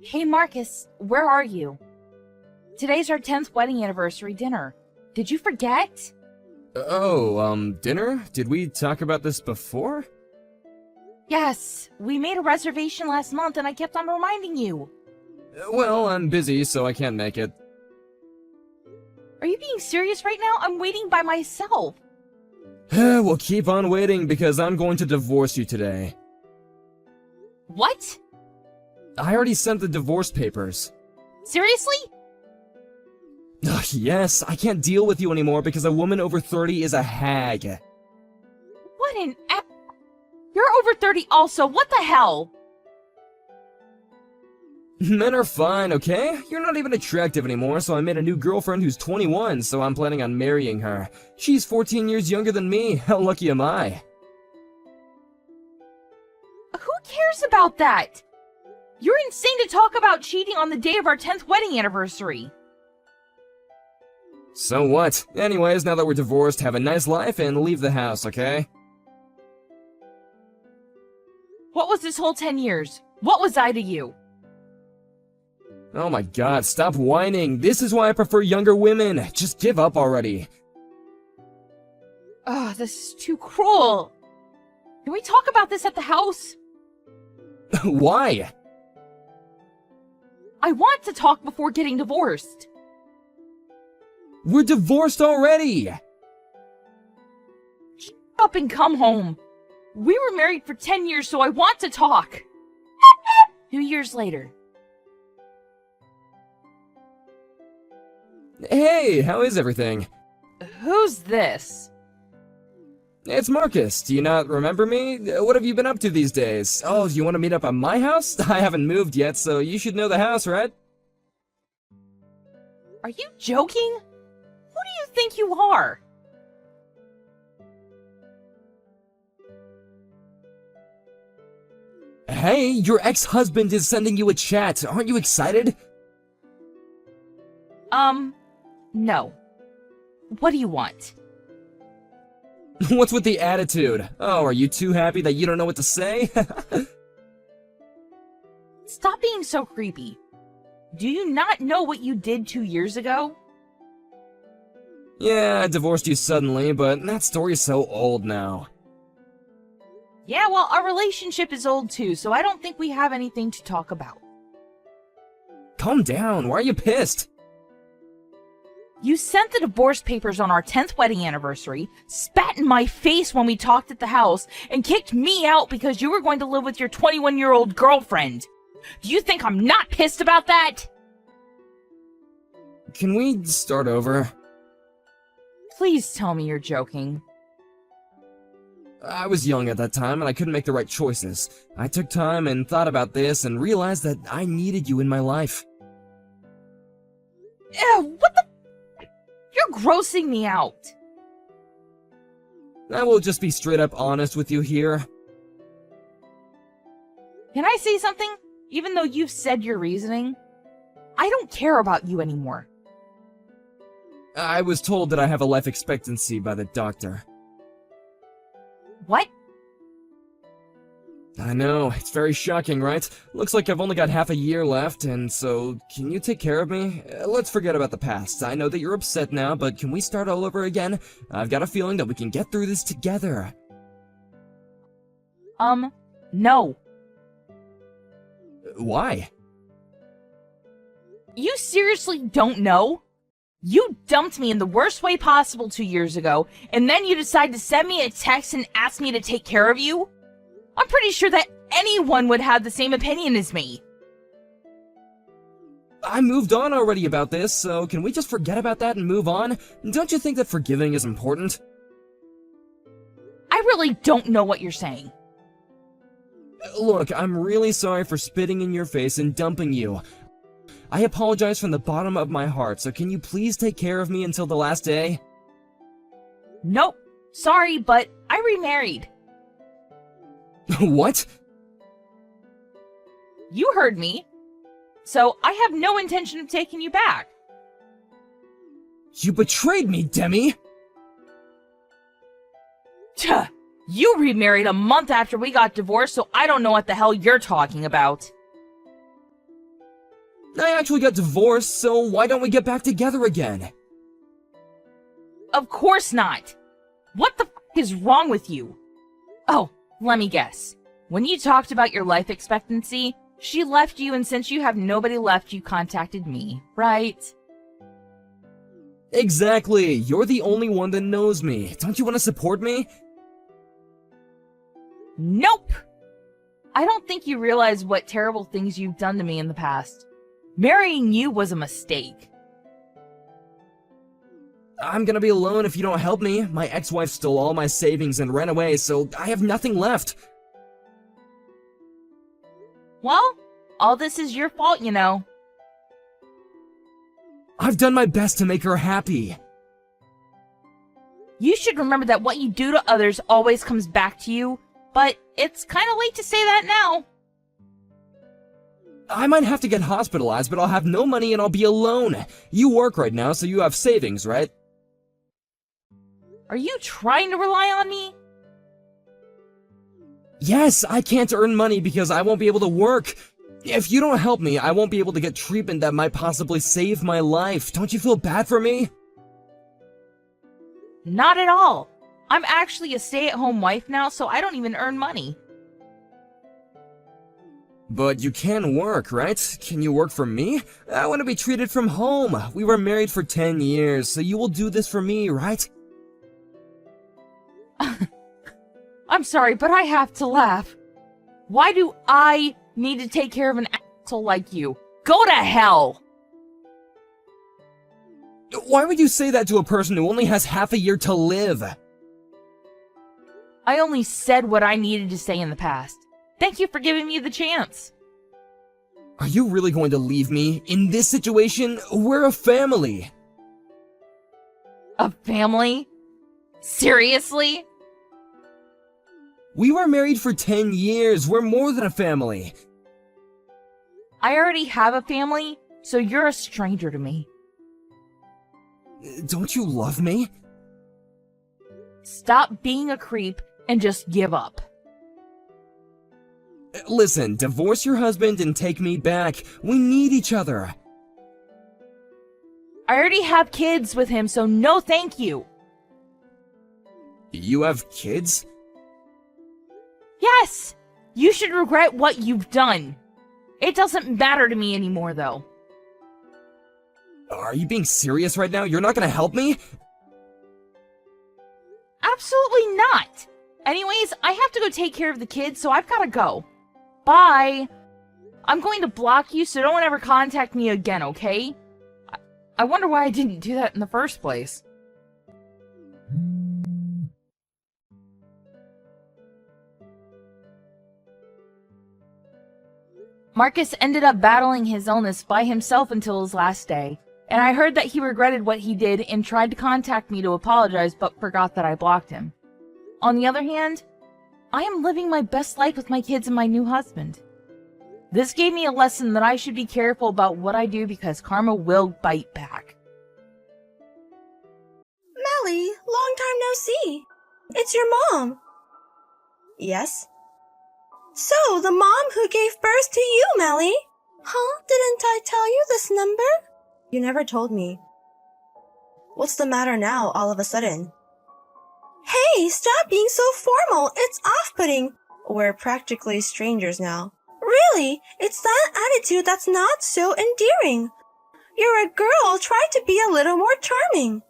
Hey Marcus, where are you? Today's our 10th wedding anniversary dinner. Did you forget? Dinner? Did we talk about this before? Yes, we made a reservation last month and I kept on reminding you. Well, I'm busy, so I can't make it. Are you being serious right now? I'm waiting by myself. We'll keep on waiting because I'm going to divorce you today. What? I already sent the divorce papers. Seriously? Ugh, yes, I can't deal with you anymore because a woman over 30 is a hag. What an You're over 30 also, what the hell? Men are fine, okay? You're not even attractive anymore, so I made a new girlfriend who's 21, so I'm planning on marrying her. She's 14 years younger than me. How lucky am I? Who cares about that? You're insane to talk about cheating on the day of our 10th wedding anniversary. So what? Anyways, now that we're divorced, have a nice life and leave the house, okay? What was this whole 10 years? What was I to you? Oh my god, stop whining. This is why I prefer younger women. Just give up already. Ugh, this is too cruel. Can we talk about this at the house? Why? I want to talk before getting divorced. We're divorced already! Shut up and come home. We were married for 10 years, so I want to talk. 2 years later. Hey, how is everything? Who's this? It's Marcus. Do you not remember me? What have you been up to these days? Oh, do you want to meet up at my house? I haven't moved yet, so you should know the house, right? Are you joking? Who do you think you are? Hey, your ex-husband is sending you a chat. Aren't you excited? No. What do you want? What's with the attitude? Oh, are you too happy that you don't know what to say? Stop being so creepy. Do you not know what you did 2 years ago? Yeah, I divorced you suddenly, but that story's so old now. Yeah, well, our relationship is old too, so I don't think we have anything to talk about. Calm down, why are you pissed? You sent the divorce papers on our 10th wedding anniversary, spat in my face when we talked at the house, and kicked me out because you were going to live with your 21-year-old girlfriend. Do you think I'm not pissed about that? Can we start over? Please tell me you're joking. I was young at that time and I couldn't make the right choices. I took time and thought about this and realized that I needed you in my life. Ew, what the? You're grossing me out. I will just be straight up honest with you here. Can I say something? Even though you've said your reasoning, I don't care about you anymore. I was told that I have a life expectancy by the doctor. What? I know, it's very shocking, right? Looks like I've only got half a year left, and so, can you take care of me? Let's forget about the past. I know that you're upset now, but can we start all over again? I've got a feeling that we can get through this together. No. Why? You seriously don't know? You dumped me in the worst way possible 2 years ago, and then you decide to send me a text and ask me to take care of you? I'm pretty sure that anyone would have the same opinion as me. I moved on already about this, so can we just forget about that and move on? Don't you think that forgiving is important? I really don't know what you're saying. Look, I'm really sorry for spitting in your face and dumping you. I apologize from the bottom of my heart, so can you please take care of me until the last day? Nope. Sorry, but I remarried. What? You heard me. So I have no intention of taking you back. You betrayed me, Demi! Tuh. You remarried a month after we got divorced, so I don't know what the hell you're talking about. I actually got divorced, so why don't we get back together again? Of course not. What the f is wrong with you? Oh, let me guess. When you talked about your life expectancy, she left you, and since you have nobody left, you contacted me, right? Exactly. You're the only one that knows me. Don't you want to support me? Nope! I don't think you realize what terrible things you've done to me in the past. Marrying you was a mistake. I'm gonna be alone if you don't help me. My ex-wife stole all my savings and ran away, so I have nothing left. Well, all this is your fault, you know. I've done my best to make her happy. You should remember that what you do to others always comes back to you, but it's kind of late to say that now. I might have to get hospitalized, but I'll have no money and I'll be alone. You work right now, so you have savings, right? Are you trying to rely on me? Yes, I can't earn money because I won't be able to work. If you don't help me, I won't be able to get treatment that might possibly save my life. Don't you feel bad for me? Not at all. I'm actually a stay-at-home wife now, so I don't even earn money. But you can work, right? Can you work for me? I want to be treated from home. We were married for 10 years, so you will do this for me, right? I'm sorry, but I have to laugh. Why do I need to take care of an asshole like you? Go to hell! Why would you say that to a person who only has half a year to live? I only said what I needed to say in the past. Thank you for giving me the chance. Are you really going to leave me? In this situation, we're a family. A family? Seriously? We were married for 10 years. We're more than a family. I already have a family, so you're a stranger to me. Don't you love me? Stop being a creep and just give up. Listen, divorce your husband and take me back. We need each other. I already have kids with him, so no thank you. You have kids? Yes! You should regret what you've done. It doesn't matter to me anymore, though. Are you being serious right now? You're not gonna help me? Absolutely not! Anyways, I have to go take care of the kids, so I've gotta go. Bye! I'm going to block you, so don't ever contact me again, okay? I wonder why I didn't do that in the first place. Marcus ended up battling his illness by himself until his last day, and I heard that he regretted what he did and tried to contact me to apologize but forgot that I blocked him. On the other hand, I am living my best life with my kids and my new husband. This gave me a lesson that I should be careful about what I do because karma will bite back. Melly, long time no see. It's your mom. Yes? So, the mom who gave birth to you, Melly. Huh? Didn't I tell you this number? You never told me. What's the matter now, all of a sudden? Hey, stop being so formal. It's off-putting. We're practically strangers now. Really? It's that attitude that's not so endearing. You're a girl. Try to be a little more charming.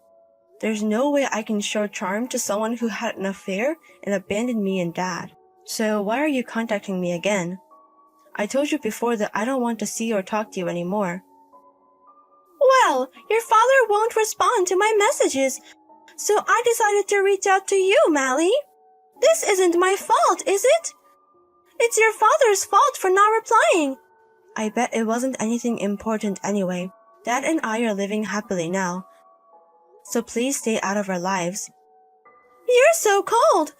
There's no way I can show charm to someone who had an affair and abandoned me and Dad. So why are you contacting me again? I told you before that I don't want to see or talk to you anymore. Well, your father won't respond to my messages, so I decided to reach out to you, Mally. This isn't my fault, is it? It's your father's fault for not replying. I bet it wasn't anything important anyway. Dad and I are living happily now. So please stay out of our lives. You're so cold.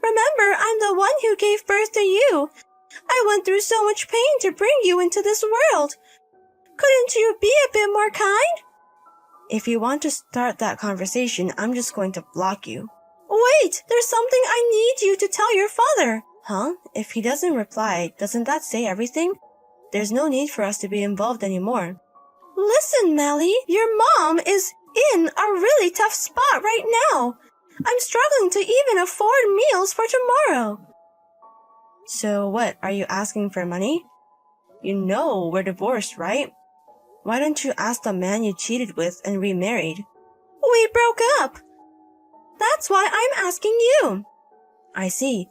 Remember, I'm the one who gave birth to you. I went through so much pain to bring you into this world. Couldn't you be a bit more kind? If you want to start that conversation, I'm just going to block you. Wait, there's something I need you to tell your father. Huh? If he doesn't reply, doesn't that say everything? There's no need for us to be involved anymore. Listen, Mally, your mom is in a really tough spot right now. I'm struggling to even afford meals for tomorrow. So what, are you asking for money? You know we're divorced, right? Why don't you ask the man you cheated with and remarried? We broke up. That's why I'm asking you. I see.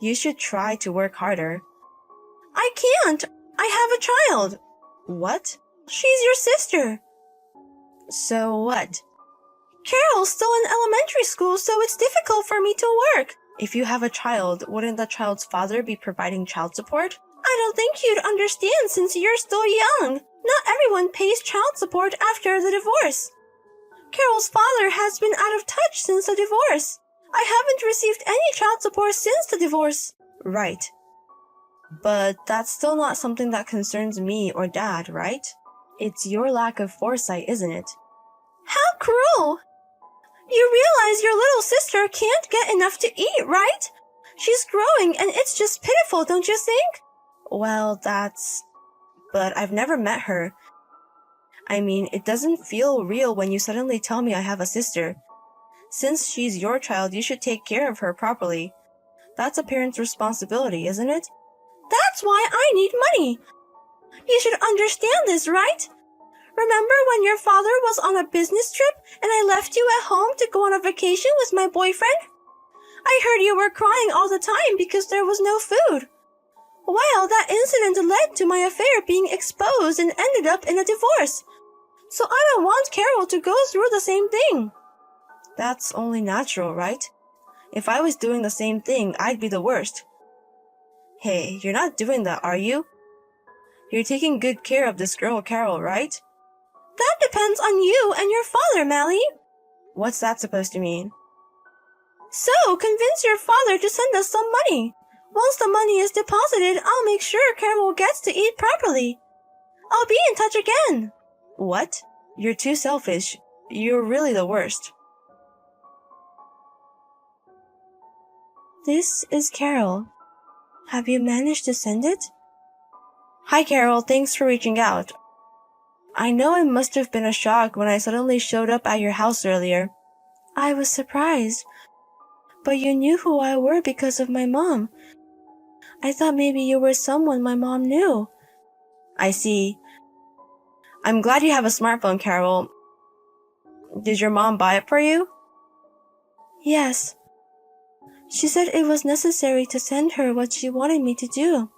You should try to work harder. I can't. I have a child. What? She's your sister. So what? Carol's still in elementary school, so it's difficult for me to work. If you have a child, wouldn't the child's father be providing child support? I don't think you'd understand since you're still young. Not everyone pays child support after the divorce. Carol's father has been out of touch since the divorce. I haven't received any child support since the divorce. Right. But that's still not something that concerns me or Dad, right? It's your lack of foresight, isn't it? How cruel! You realize your little sister can't get enough to eat, right? She's growing and it's just pitiful, don't you think? Well, but I've never met her. I mean, it doesn't feel real when you suddenly tell me I have a sister. Since she's your child, you should take care of her properly. That's a parent's responsibility, isn't it? That's why I need money. You should understand this, right? Remember when your father was on a business trip and I left you at home to go on a vacation with my boyfriend? I heard you were crying all the time because there was no food. Well, that incident led to my affair being exposed and ended up in a divorce. So I don't want Carol to go through the same thing. That's only natural, right? If I was doing the same thing, I'd be the worst. Hey, you're not doing that, are you? You're taking good care of this girl, Carol, right? That depends on you and your father, Mally. What's that supposed to mean? So, convince your father to send us some money. Once the money is deposited, I'll make sure Carol gets to eat properly. I'll be in touch again. What? You're too selfish. You're really the worst. This is Carol. Have you managed to send it? Hi, Carol. Thanks for reaching out. I know it must have been a shock when I suddenly showed up at your house earlier. I was surprised. But you knew who I were because of my mom. I thought maybe you were someone my mom knew. I see. I'm glad you have a smartphone, Carol. Did your mom buy it for you? Yes. She said it was necessary to send her what she wanted me to do.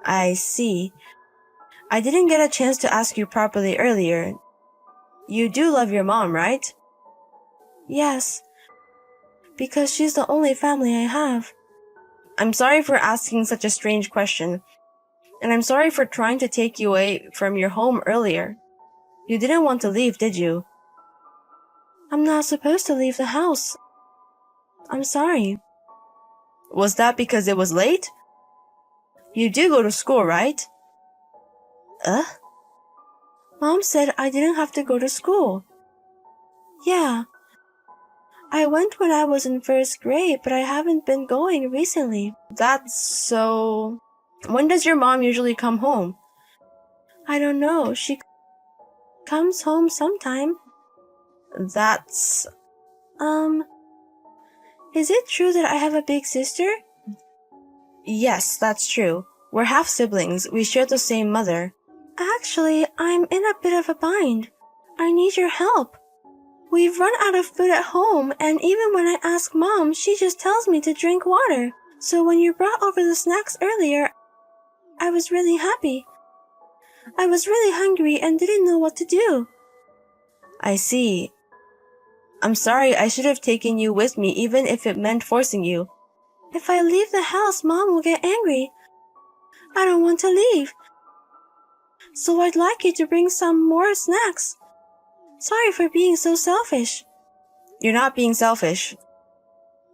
I see. I didn't get a chance to ask you properly earlier. You do love your mom, right? Yes. Because she's the only family I have. I'm sorry for asking such a strange question. And I'm sorry for trying to take you away from your home earlier. You didn't want to leave, did you? I'm not supposed to leave the house. I'm sorry. Was that because it was late? You do go to school, right? Mom said I didn't have to go to school. Yeah. I went when I was in first grade, but I haven't been going recently. That's so... When does your mom usually come home? I don't know. She comes home sometime. That's... Is it true that I have a big sister? Yes, that's true. We're half siblings. We share the same mother. Actually, I'm in a bit of a bind. I need your help. We've run out of food at home, and even when I ask Mom, she just tells me to drink water. So when you brought over the snacks earlier, I was really happy. I was really hungry and didn't know what to do. I see. I'm sorry, I should have taken you with me even if it meant forcing you. If I leave the house, Mom will get angry. I don't want to leave. So I'd like you to bring some more snacks. Sorry for being so selfish. You're not being selfish.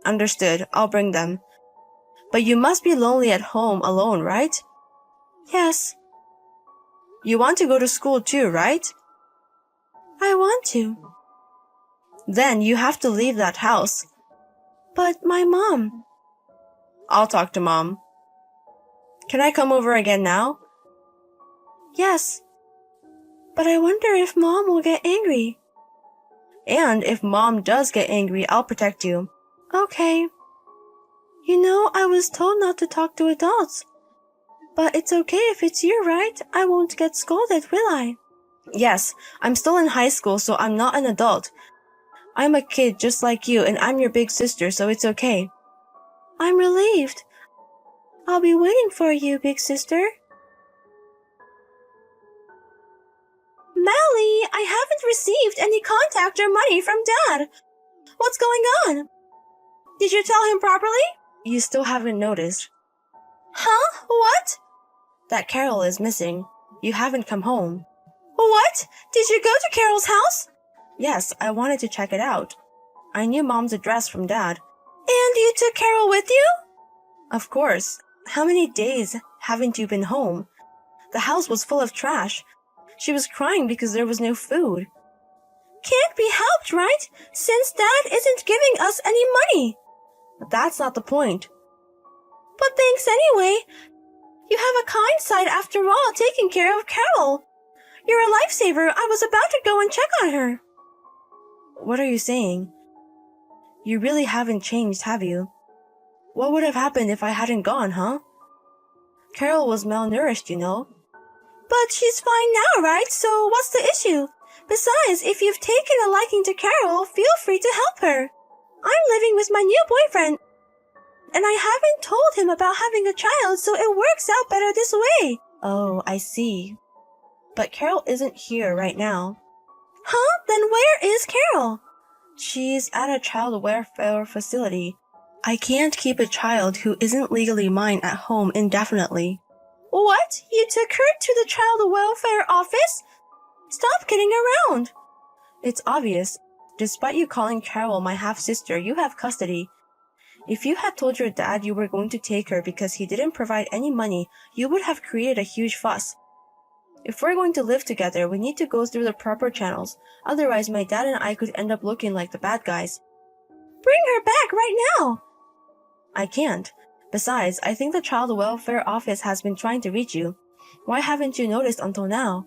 Understood, I'll bring them. But you must be lonely at home alone, right? Yes. You want to go to school too, right? I want to. Then you have to leave that house. But my mom... I'll talk to Mom. Can I come over again now? Yes. But I wonder if Mom will get angry. And if Mom does get angry, I'll protect you. Okay. You know, I was told not to talk to adults. But it's okay if it's you, right? I won't get scolded, will I? Yes, I'm still in high school, so I'm not an adult. I'm a kid just like you, and I'm your big sister, so it's okay. I'm relieved. I'll be waiting for you, big sister. Mally, I haven't received any contact or money from Dad. What's going on? Did you tell him properly? You still haven't noticed. Huh? What? That Carol is missing. You haven't come home. What? Did you go to Carol's house? Yes, I wanted to check it out. I knew Mom's address from Dad. And you took Carol with you? Of course. How many days haven't you been home? The house was full of trash. She was crying because there was no food. Can't be helped, right? Since Dad isn't giving us any money. But that's not the point. But thanks anyway. You have a kind side after all, taking care of Carol. You're a lifesaver. I was about to go and check on her. What are you saying? You really haven't changed, have you? What would have happened if I hadn't gone, huh? Carol was malnourished, you know. But she's fine now, right? So what's the issue? Besides, if you've taken a liking to Carol, feel free to help her. I'm living with my new boyfriend, and I haven't told him about having a child, so it works out better this way. Oh, I see. But Carol isn't here right now. Huh? Then where is Carol? She's at a child welfare facility. I can't keep a child who isn't legally mine at home indefinitely. What? You took her to the child welfare office? Stop kidding around. It's obvious. Despite you calling Carol my half-sister, you have custody. If you had told your dad you were going to take her because he didn't provide any money, you would have created a huge fuss. If we're going to live together, we need to go through the proper channels. Otherwise, my dad and I could end up looking like the bad guys. Bring her back right now! I can't. Besides, I think the child welfare office has been trying to reach you. Why haven't you noticed until now?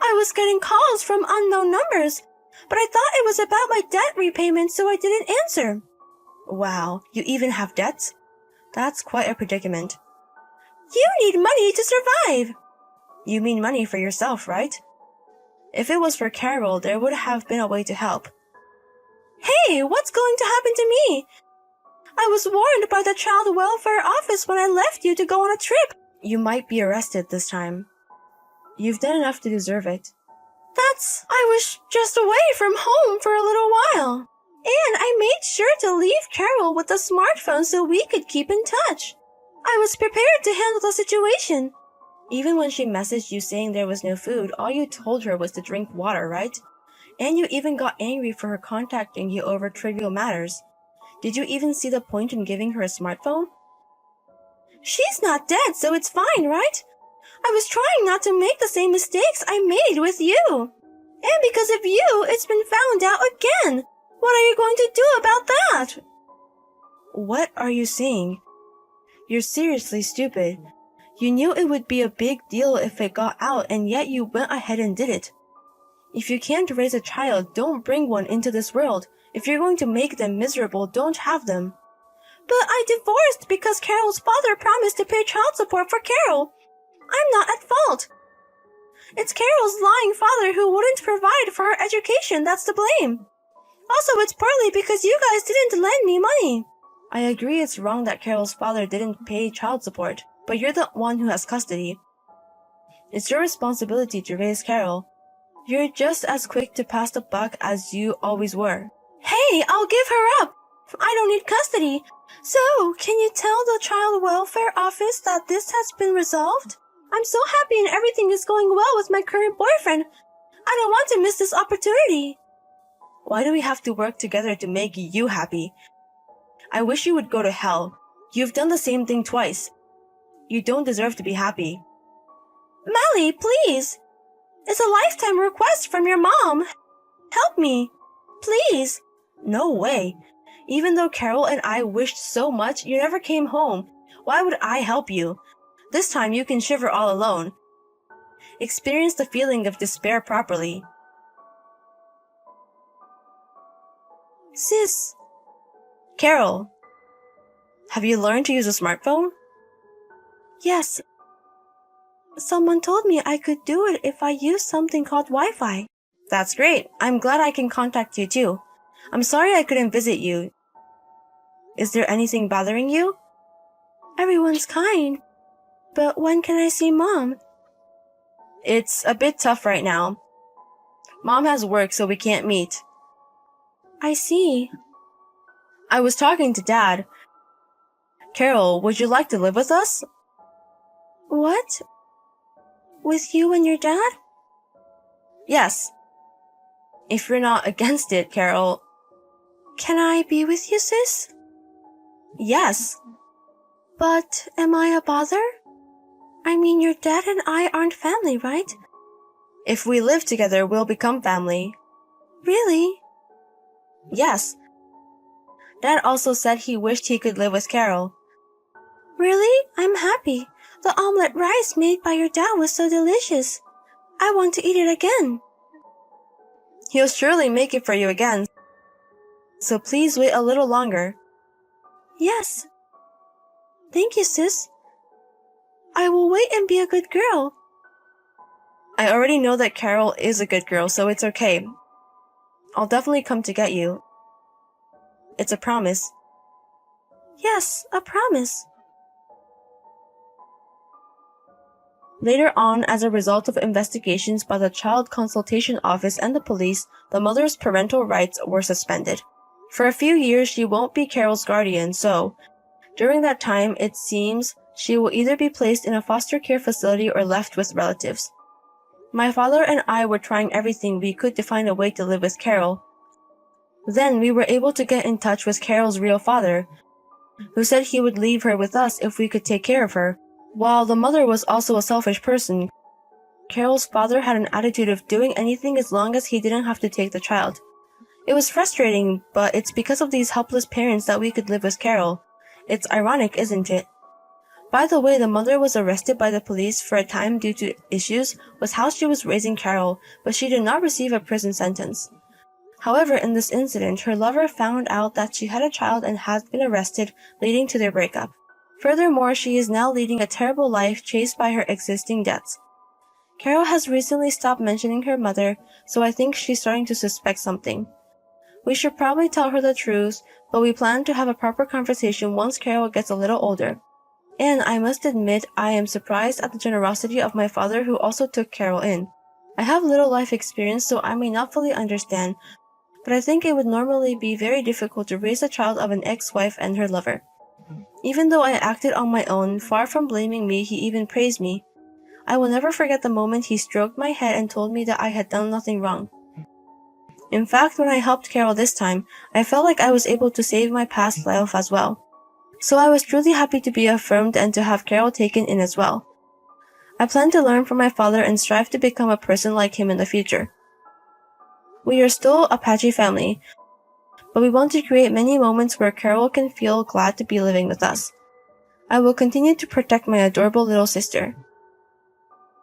I was getting calls from unknown numbers, but I thought it was about my debt repayment, so I didn't answer. Wow, you even have debts? That's quite a predicament. You need money to survive! You mean money for yourself, right? If it was for Carol, there would have been a way to help. Hey, what's going to happen to me? I was warned by the child welfare office when I left you to go on a trip. You might be arrested this time. You've done enough to deserve it. I was just away from home for a little while. And I made sure to leave Carol with a smartphone so we could keep in touch. I was prepared to handle the situation. Even when she messaged you saying there was no food, all you told her was to drink water, right? And you even got angry for her contacting you over trivial matters. Did you even see the point in giving her a smartphone? She's not dead, so it's fine, right? I was trying not to make the same mistakes I made with you. And because of you, it's been found out again. What are you going to do about that? What are you saying? You're seriously stupid. You knew it would be a big deal if it got out, and yet you went ahead and did it. If you can't raise a child, don't bring one into this world. If you're going to make them miserable, don't have them. But I divorced because Carol's father promised to pay child support for Carol. I'm not at fault. It's Carol's lying father who wouldn't provide for her education that's to blame. Also, it's partly because you guys didn't lend me money. I agree it's wrong that Carol's father didn't pay child support, but you're the one who has custody. It's your responsibility to raise Carol. You're just as quick to pass the buck as you always were. Hey, I'll give her up. I don't need custody. So, can you tell the child welfare office that this has been resolved? I'm so happy and everything is going well with my current boyfriend. I don't want to miss this opportunity. Why do we have to work together to make you happy? I wish you would go to hell. You've done the same thing twice. You don't deserve to be happy. Mally, please. It's a lifetime request from your mom. Help me. Please. No way. Even though Carol and I wished so much, you never came home. Why would I help you? This time you can shiver all alone. experience the feeling of despair properly. Sis! Carol! Have you learned to use a smartphone? Yes. Someone told me I could do it if I used something called Wi-Fi. That's great. I'm glad I can contact you too. I'm sorry I couldn't visit you. Is there anything bothering you? Everyone's kind. But when can I see Mom? It's a bit tough right now. Mom has work, so we can't meet. I see. I was talking to Dad. Carol, would you like to live with us? What? With you and your dad? Yes. If you're not against it, Carol. Can I be with you, sis? Yes. But am I a bother? I mean, your dad and I aren't family, right? If we live together, we'll become family. Really? Yes. Dad also said he wished he could live with Carol. Really? I'm happy. The omelette rice made by your dad was so delicious. I want to eat it again. He'll surely make it for you again. So please wait a little longer. Yes. Thank you, sis. I will wait and be a good girl. I already know that Carol is a good girl, so it's okay. I'll definitely come to get you. It's a promise. Yes, a promise. Later on, as a result of investigations by the Child Consultation Office and the police, the mother's parental rights were suspended. For a few years, she won't be Carol's guardian, so during that time, it seems she will either be placed in a foster care facility or left with relatives. My father and I were trying everything we could to find a way to live with Carol. Then we were able to get in touch with Carol's real father, who said he would leave her with us if we could take care of her. While the mother was also a selfish person, Carol's father had an attitude of doing anything as long as he didn't have to take the child. It was frustrating, but it's because of these helpless parents that we could live with Carol. It's ironic, isn't it? By the way, the mother was arrested by the police for a time due to issues with how she was raising Carol, but she did not receive a prison sentence. However, in this incident, her lover found out that she had a child and has been arrested, leading to their breakup. Furthermore, she is now leading a terrible life chased by her existing debts. Carol has recently stopped mentioning her mother, so I think she's starting to suspect something. We should probably tell her the truth, but we plan to have a proper conversation once Carol gets a little older. And I must admit, I am surprised at the generosity of my father who also took Carol in. I have little life experience, so I may not fully understand, but I think it would normally be very difficult to raise a child of an ex-wife and her lover. Even though I acted on my own, far from blaming me, he even praised me. I will never forget the moment he stroked my head and told me that I had done nothing wrong. In fact, when I helped Carol this time, I felt like I was able to save my past life as well. So I was truly happy to be affirmed and to have Carol taken in as well. I plan to learn from my father and strive to become a person like him in the future. We are still a patchy family, but we want to create many moments where Carol can feel glad to be living with us. I will continue to protect my adorable little sister.